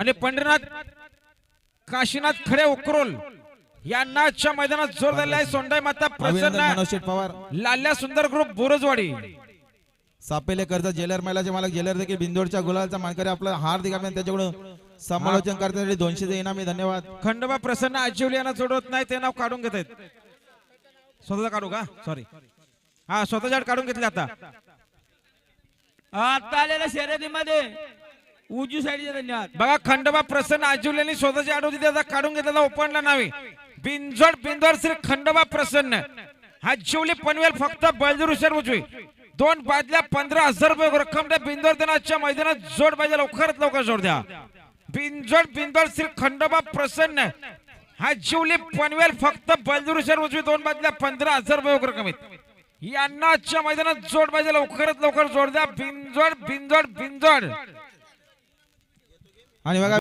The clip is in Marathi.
आणि पंढरीनाथ काशीनाथ खडे उकरोल यांना आजच्या मैदानात जोर दिला आहे। सोंडाई माता अभिनंदन मनोज शेठ पवार प्रसन्न लाल्या सुंदर ग्रुप बोरजवाडी सापेले कर्ज जेलर महिलाचे मालक जेलर देखील बिंदोडच्या गुलालचा मानकरी आपला हार्दिक अभिनंदन त्याच्याकडून समालोचन करण्यासाठी 200 चे इनामी धन्यवाद। खंडोबा प्रसन्न आजीवली यांना जोडत नाही ते नाव काढून घेत आहेत। स्वतःचा काढू का सॉरी हा स्वतःच्या काढून घेतले आता आता आलेल्या शर्यतीमध्ये उजू साईडचे धन्यवाद। बघा खंडोबा प्रसन्न आजीवली स्वतःची आडवती त्याचा काढून घेतलेला ओपनला नावे बिंजोड बिंदोड श्री खंडोबा प्रसन्न आजीवली पनवेल फक्त बळजूर शहर उजवी 2 बादल्या 15,000 रुपये रक्कम द्या। बिंदोड त्यांच्या मैदानात जोड पाहिजे लवकरात लवकर जोड द्या। बिंजोड बिंदोड श्री खंडोबा प्रसन्न आजीवली पनवेल फक्त बळजूर शहर उजवी 2 बादल्या 15,000 रुपये रक्कम यांना आजच्या मैदानात जोड पाहिजे लवकरात लवकर जोड द्या। बिंजोड बिंजोड बिंजोड आणि बघा